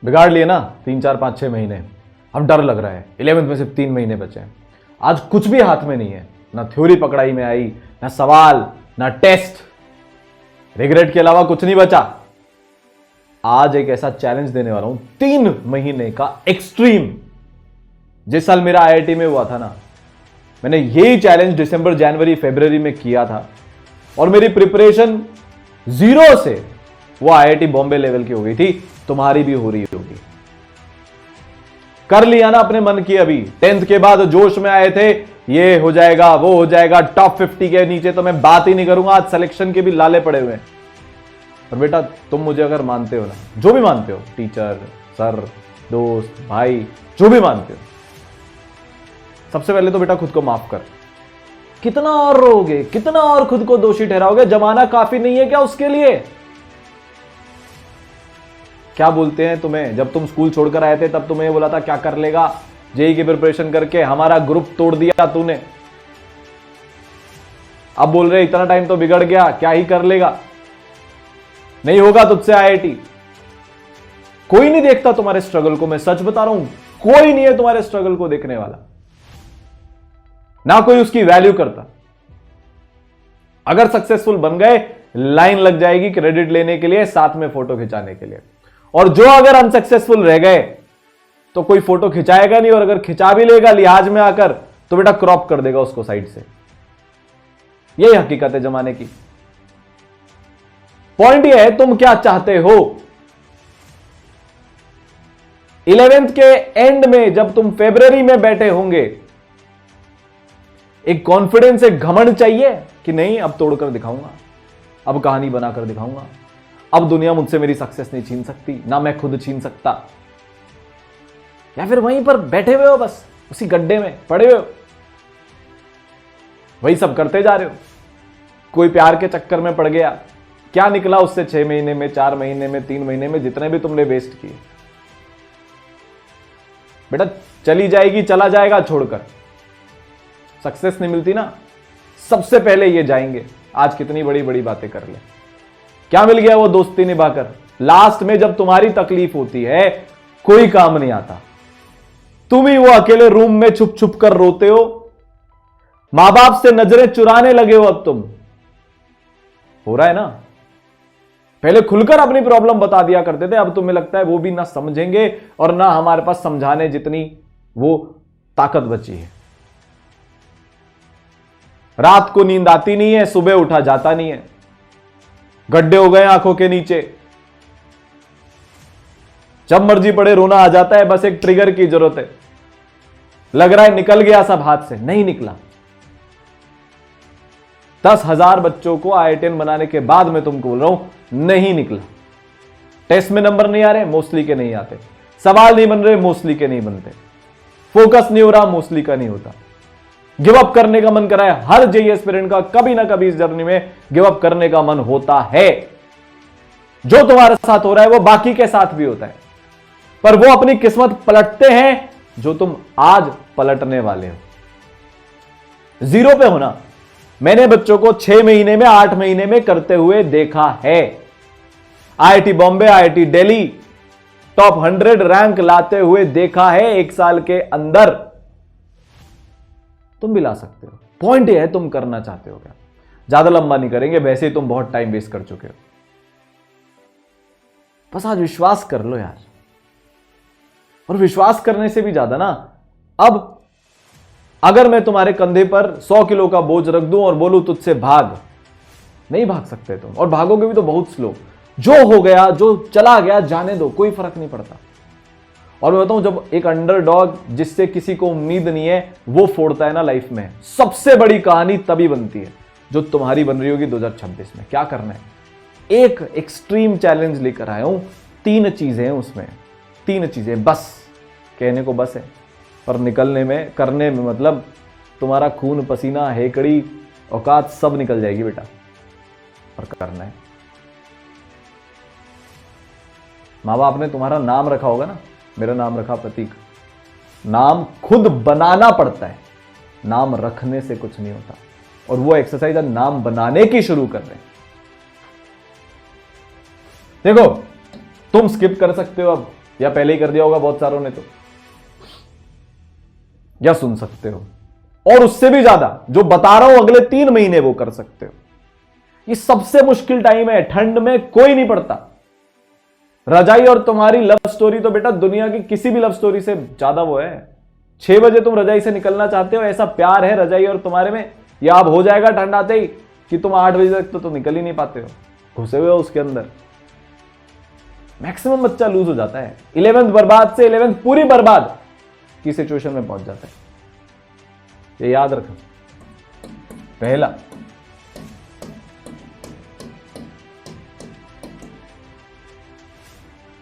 बिगाड़ लिए ना 3 4 5 6 महीने। अब डर लग रहा है 11th में सिर्फ 3 महीने बचे हैं। आज कुछ भी हाथ में नहीं है, ना थ्योरी पकड़ाई में आई, ना सवाल, ना टेस्ट। रिग्रेट के अलावा कुछ नहीं बचा। आज एक ऐसा चैलेंज देने वाला हूं 3 महीने का एक्सट्रीम। जिस साल मेरा आईआईटी में हुआ था ना, मैंने यही चैलेंज दिसंबर जनवरी फरवरी में किया था और मेरी प्रिपरेशन 0 से वो आईआईटी बॉम्बे लेवल की हो गई थी। तुम्हारी भी हो रही होगी। कर लिया ना अपने मन की। अभी 10th के बाद जोश में आए थे, ये हो जाएगा वो हो जाएगा, टॉप 50 के नीचे तो मैं बात ही नहीं करूंगा। आज सिलेक्शन के भी लाले पड़े हुए हैं। और बेटा तुम मुझे अगर मानते हो ना, जो भी मानते हो, टीचर, सर, दोस्त, भाई, जो भी मानते हो, सबसे पहले तो बेटा खुद को माफ कर। कितना और रोगे, कितना और खुद को दोषी ठहराओगे? जमाना काफी नहीं है क्या उसके लिए? क्या बोलते हैं तुम्हें, जब तुम स्कूल छोड़कर आए थे तब तुम्हें बोला था क्या कर लेगा, जेई की प्रिपरेशन करके हमारा ग्रुप तोड़ दिया तूने। अब बोल रहे इतना टाइम तो बिगड़ गया, क्या ही कर लेगा। नहीं होगा तुझसे आईआईटी। कोई नहीं देखता तुम्हारे स्ट्रगल को, मैं सच बता रहा हूं, कोई नहीं है तुम्हारे स्ट्रगल को देखने वाला, ना कोई उसकी वैल्यू करता। अगर सक्सेसफुल बन गए, लाइन लग जाएगी क्रेडिट लेने के लिए, साथ में फोटो खिंचाने के लिए। और जो अगर अनसक्सेसफुल रह गए तो कोई फोटो खिंचाएगा नहीं, और अगर खिंचा भी लेगा लिहाज में आकर तो बेटा क्रॉप कर देगा उसको साइड से। यही हकीकत है जमाने की। पॉइंट यह है तुम क्या चाहते हो। 11th के एंड में जब तुम फरवरी में बैठे होंगे, एक कॉन्फिडेंस, एक घमंड चाहिए कि नहीं अब तोड़कर दिखाऊंगा, अब कहानी बनाकर दिखाऊंगा, अब दुनिया मुझसे मेरी सक्सेस नहीं छीन सकती, ना मैं खुद छीन सकता। या फिर वहीं पर बैठे हुए हो, बस उसी गड्ढे में पड़े हुए हो, वही सब करते जा रहे हो। कोई प्यार के चक्कर में पड़ गया, क्या निकला उससे 6 महीने में, 4 महीने में, 3 महीने में, जितने भी तुमने वेस्ट किए। बेटा चली जाएगी, चला जाएगा छोड़कर। सक्सेस नहीं मिलती ना, सबसे पहले ये जाएंगे। आज कितनी बड़ी बड़ी बातें कर ले, क्या मिल गया वो दोस्ती निभाकर? लास्ट में जब तुम्हारी तकलीफ होती है कोई काम नहीं आता। तुम ही वो अकेले रूम में छुप छुप कर रोते हो, मां बाप से नजरें चुराने लगे हो। अब तुम हो रहा है ना, पहले खुलकर अपनी प्रॉब्लम बता दिया करते थे, अब तुम्हें लगता है वो भी ना समझेंगे और ना हमारे पास समझाने जितनी वो ताकत बची है। रात को नींद आती नहीं है, सुबह उठा जाता नहीं है, गड्ढे हो गए आंखों के नीचे, जब मर्जी पड़े रोना आ जाता है, बस एक ट्रिगर की जरूरत है। लग रहा है निकल गया सब हाथ से, नहीं निकला। 10,000 बच्चों को IITian बनाने के बाद मैं तुमको बोल रहा हूं नहीं निकला। टेस्ट में नंबर नहीं आ रहे, मोस्टली के नहीं आते। सवाल नहीं बन रहे, मोस्टली के नहीं बनते। फोकस नहीं हो रहा, मोस्टली का नहीं होता। गिव अप करने का मन करा है हर जेईई एस्पिरेंट का, कभी ना कभी इस जर्नी में गिव अप करने का मन होता है। जो तुम्हारे साथ हो रहा है वो बाकी के साथ भी होता है, पर वो अपनी किस्मत पलटते हैं जो तुम आज पलटने वाले हो। 0 पे होना, मैंने बच्चों को 6 महीने में, 8 महीने में करते हुए देखा है। IIT Bombay, IIT Delhi top 100 rank लाते हुए देखा है 1 साल के अंदर। तुम भी ला सकते हो। पॉइंट ये है तुम करना चाहते हो क्या। ज्यादा लंबा नहीं करेंगे, वैसे ही तुम बहुत टाइम वेस्ट कर चुके हो। बस आज विश्वास कर लो यार। और विश्वास करने से भी ज्यादा ना, अब अगर मैं तुम्हारे कंधे पर 100 किलो का बोझ रख दूं और बोलूं तुझसे भाग, नहीं भाग सकते तुम, और भागोगे भी तो बहुत स्लो। जो हो गया, जो चला गया, जाने दो, कोई फर्क नहीं पड़ता। और मैं बताऊं, जब एक अंडरडॉग जिससे किसी को उम्मीद नहीं है वो फोड़ता है ना लाइफ में, सबसे बड़ी कहानी तभी बनती है जो तुम्हारी बन रही होगी 2026 में। क्या करना है? एक एक्सट्रीम चैलेंज लेकर आया हूं, 3 चीजें हैं उसमें, 3 चीजें बस। कहने को बस है, पर निकलने में, करने में मतलब तुम्हारा खून पसीना, हेकड़ी, औकात सब निकल जाएगी बेटा। और करना है। माँ बाप ने तुम्हारा नाम रखा होगा ना, मेरा नाम रखा प्रतीक। नाम खुद बनाना पड़ता है, नाम रखने से कुछ नहीं होता। और वो एक्सरसाइज नाम बनाने की शुरू कर रहे हैं। देखो तुम स्किप कर सकते हो अब या पहले ही कर दिया होगा बहुत सारों ने तो, या सुन सकते हो। और उससे भी ज्यादा जो बता रहा हूं अगले 3 महीने वो कर सकते हो। ये सबसे मुश्किल टाइम है, ठंड में कोई नहीं पड़ता। रजाई और तुम्हारी लव स्टोरी तो बेटा दुनिया की किसी भी लव स्टोरी से ज्यादा वो है। 6 बजे तुम रजाई से निकलना चाहते हो, ऐसा प्यार है रजाई और तुम्हारे में, या अब हो जाएगा ठंड आते ही कि तुम 8 बजे तक तो निकल ही नहीं पाते हो, घुसे हुए हो उसके अंदर। मैक्सिमम बच्चा लूज हो जाता है। 11th बर्बाद से 11th पूरी बर्बाद की सिचुएशन में पहुंच जाता है। ये याद रखो। पहला,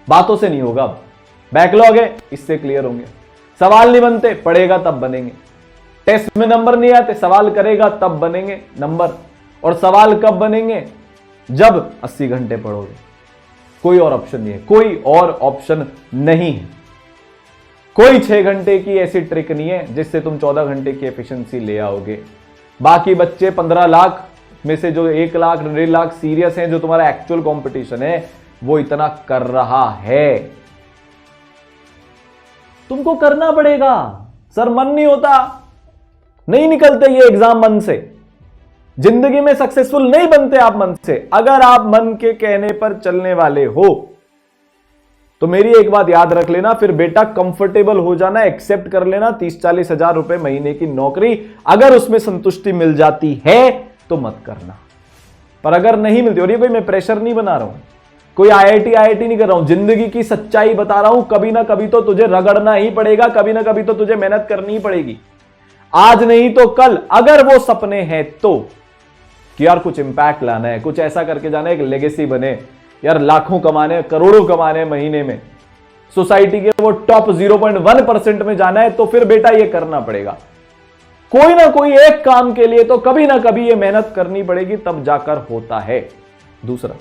बातों से नहीं होगा, अब बैकलॉग है इससे क्लियर होंगे। सवाल नहीं बनते, पढ़ेगा तब बनेंगे। टेस्ट में नंबर नहीं आते, सवाल करेगा तब बनेंगे नंबर। और सवाल कब बनेंगे? जब 80 घंटे पढ़ोगे। कोई और ऑप्शन नहीं है, कोई और ऑप्शन नहीं है। कोई 6 घंटे की ऐसी ट्रिक नहीं है जिससे तुम 14 घंटे की एफिशिएंसी ले आओगे। बाकी बच्चे 15 लाख में से जो 1 लाख 1.5 लाख सीरियस हैं, जो तुम्हारा एक्चुअल कंपटीशन है, वो इतना कर रहा है। तुमको करना पड़ेगा। सर मन नहीं होता, नहीं निकलते ये एग्जाम मन से। जिंदगी में सक्सेसफुल नहीं बनते आप मन से। अगर आप मन के कहने पर चलने वाले हो तो मेरी एक बात याद रख लेना, फिर बेटा कंफर्टेबल हो जाना, एक्सेप्ट कर लेना 30-40 हजार रुपए महीने की नौकरी। अगर उसमें संतुष्टि मिल जाती है तो मत करना, पर अगर नहीं मिलती, और ये कोई मैं प्रेशर नहीं बना रहा हूं, कोई आईआईटी नहीं कर रहा हूं, जिंदगी की सच्चाई बता रहा हूं। कभी ना कभी तो तुझे रगड़ना ही पड़ेगा, कभी ना कभी तो तुझे मेहनत करनी ही पड़ेगी। आज नहीं तो कल, अगर वो सपने हैं तो, कि यार कुछ इंपैक्ट लाना है, कुछ ऐसा करके जाना है, एक लेगेसी बने, यार लाखों कमाने, करोड़ों कमाने महीने में, सोसाइटी के वो टॉप 0.1% में जाना है, तो फिर बेटा ये करना पड़ेगा। कोई ना कोई एक काम के लिए तो कभी ना कभी ये मेहनत करनी पड़ेगी, तब जाकर होता है। दूसरा,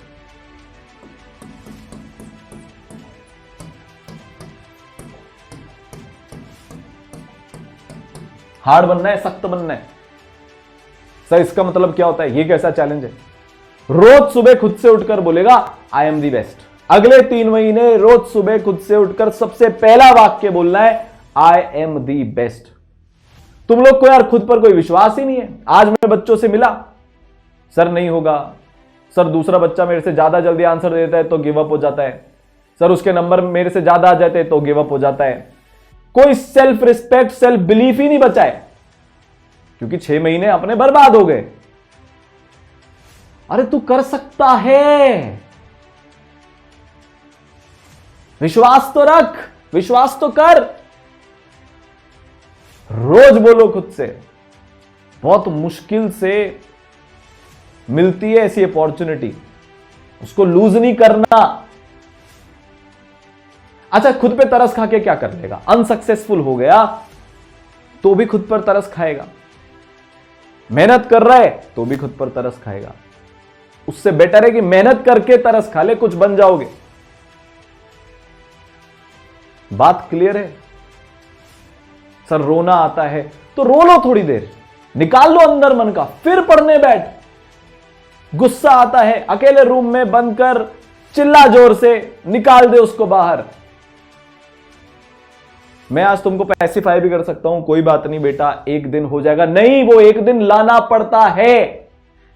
हार्ड बनना है, सख्त बनना है। सर इसका मतलब क्या होता है? ये कैसा चैलेंज है? रोज सुबह खुद से उठकर बोलेगा आई एम दी बेस्ट। अगले 3 महीने रोज सुबह खुद से उठकर सबसे पहला वाक्य बोलना है आई एम दी बेस्ट। तुम लोग को यार खुद पर कोई विश्वास ही नहीं है। आज मैं बच्चों से मिला, सर नहीं होगा, सर दूसरा बच्चा मेरे से ज्यादा जल्दी आंसर देता है तो गिव अप हो जाता है, सर उसके नंबर मेरे से ज्यादा आ जाते हैं तो गिव अप हो जाता है। कोई सेल्फ रिस्पेक्ट, सेल्फ बिलीफ ही नहीं बचा है, क्योंकि 6 महीने अपने बर्बाद हो गए। अरे तू कर सकता है, विश्वास तो रख, विश्वास तो कर। रोज बोलो खुद से। बहुत मुश्किल से मिलती है ऐसी अपॉर्चुनिटी, उसको लूज नहीं करना। अच्छा, खुद पे तरस खा के क्या कर लेगा? अनसक्सेसफुल हो गया तो भी खुद पर तरस खाएगा, मेहनत कर रहा है तो भी खुद पर तरस खाएगा। उससे बेटर है कि मेहनत करके तरस खा ले, कुछ बन जाओगे। बात क्लियर है? सर रोना आता है तो रो लो, थोड़ी देर निकाल लो अंदर मन का, फिर पढ़ने बैठ। गुस्सा आता है, अकेले रूम में बंद कर, चिल्ला जोर से, निकाल दे उसको बाहर। मैं आज तुमको पैसिफाई भी कर सकता हूं, कोई बात नहीं बेटा, एक दिन हो जाएगा। नहीं, वो एक दिन लाना पड़ता है,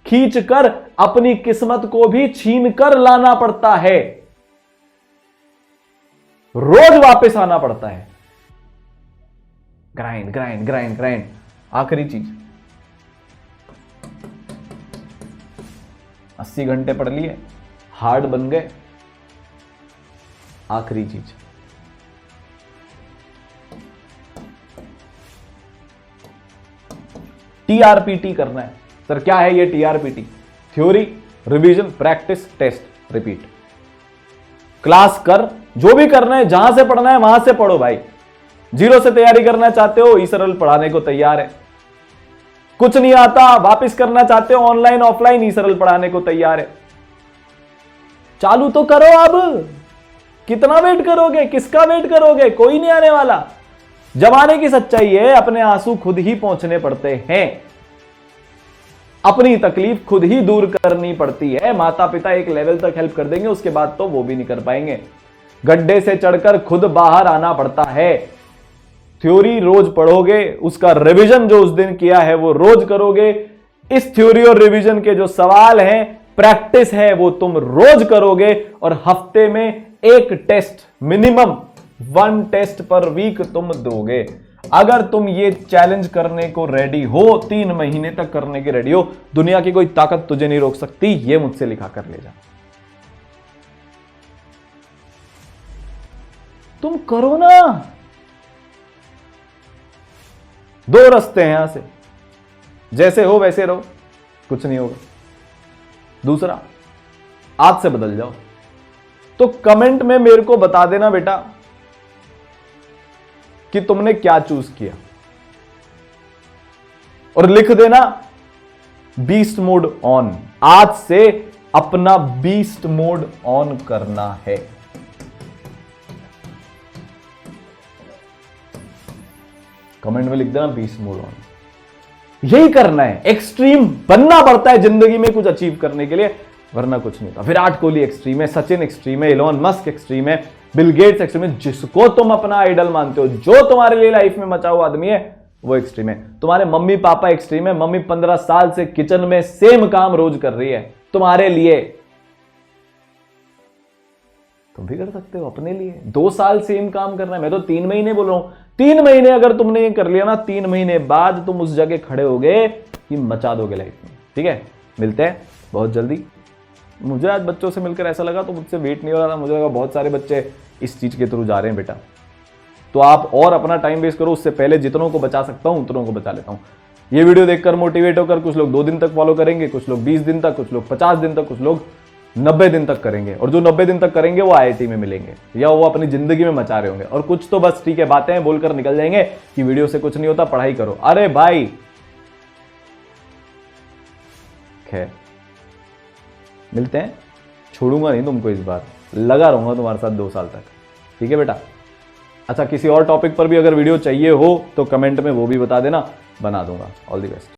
खींच कर अपनी किस्मत को भी छीन कर लाना पड़ता है, रोज वापस आना पड़ता है। Grind grind grind grind. आखिरी चीज, 80 घंटे पढ़ लिए, हार्ड बन गए। आखिरी चीज, टीआरपीटी करना है। सर क्या है ये TRPT? Theory, revision, practice, test, repeat. Class कर, जो भी करना है, जहां से पढ़ना है वहां से पढ़ो भाई। 0 से तैयारी करना चाहते हो, ईसरल पढ़ाने को तैयार है। कुछ नहीं आता, वापस करना चाहते हो, ऑनलाइन ऑफलाइन ईसरल पढ़ाने को तैयार है। चालू तो करो अब। कितना वेट करोगे? किसका वेट करोगे? कोई नहीं आने वाला। जमाने की सच्चाई है, अपने आंसू खुद ही पहुंचने पड़ते हैं, अपनी तकलीफ खुद ही दूर करनी पड़ती है। माता पिता एक लेवल तक हेल्प कर देंगे, उसके बाद तो वो भी नहीं कर पाएंगे। गड्ढे से चढ़कर खुद बाहर आना पड़ता है। थ्योरी रोज पढ़ोगे, उसका रिवीजन जो उस दिन किया है वो रोज करोगे। इस थ्योरी और रिवीजन के जो सवाल हैं, प्रैक्टिस है, वो तुम रोज करोगे और हफ्ते में एक test, minimum 1 test per week तुम दोगे। अगर तुम ये चैलेंज करने को रेडी हो, 3 महीने तक करने के रेडी हो, दुनिया की कोई ताकत तुझे नहीं रोक सकती। ये मुझसे लिखा कर ले जा। तुम करो ना। 2 रास्ते हैं यहां से, जैसे हो वैसे रहो, कुछ नहीं होगा। दूसरा, आज से बदल जाओ। तो कमेंट में मेरे को बता देना बेटा कि तुमने क्या चूज किया, और लिख देना बीस्ट मोड ऑन। आज से अपना बीस्ट मोड ऑन करना है। कमेंट में लिख देना बीस्ट मोड ऑन। यही करना है। एक्सट्रीम बनना पड़ता है जिंदगी में कुछ अचीव करने के लिए, वरना कुछ नहीं होता। विराट कोहली एक्सट्रीम है, सचिन एक्सट्रीम है, इलॉन मस्क एक्सट्रीम है, बिल गेट्स एक्सट्रीम है। जिसको तुम अपना आइडल मानते हो, जो तुम्हारे लिए लाइफ में मचा हुआ आदमी है, वो एक्सट्रीम है। तुम्हारे मम्मी पापा एक्सट्रीम है। मम्मी 15 साल से किचन में सेम काम रोज कर रही है तुम्हारे लिए। तुम भी कर सकते हो अपने लिए। 2 साल सेम काम करना है, मैं तो 3 महीने बोल रहा हूं। 3 महीने अगर तुमने ये कर लिया ना, 3 महीने बाद तुम उस जगह खड़े होगे कि मचा दोगे लाइफ में। ठीक है, मिलते हैं बहुत जल्दी। मुझे आज बच्चों से मिलकर ऐसा लगा, तो मुझसे वेट नहीं हो रहा था। मुझे लगा बहुत सारे बच्चे इस चीज के थ्रू जा रहे हैं बेटा, तो आप और अपना टाइम वेस्ट करो। उससे पहले जितनों को बचा सकता हूं उतनों को बचा लेता हूं। ये वीडियो देखकर मोटिवेट होकर कुछ लोग 2 दिन तक फॉलो करेंगे, कुछ लोग 20 दिन तक, कुछ लोग 50 दिन तक, कुछ लोग 90 दिन तक करेंगे। और जो 90 दिन तक करेंगे वो IIT में मिलेंगे, या वो अपनी जिंदगी में मचा रहे होंगे। और कुछ तो बस ठीक है बातें बोलकर निकल जाएंगे कि वीडियो से कुछ नहीं होता, पढ़ाई करो। अरे भाई, खैर मिलते हैं। छोड़ूंगा नहीं तुमको, इस बार लगा रहूंगा तुम्हारे साथ 2 साल तक। ठीक है बेटा। अच्छा, किसी और टॉपिक पर भी अगर वीडियो चाहिए हो तो कमेंट में वो भी बता देना, बना दूंगा। All the best.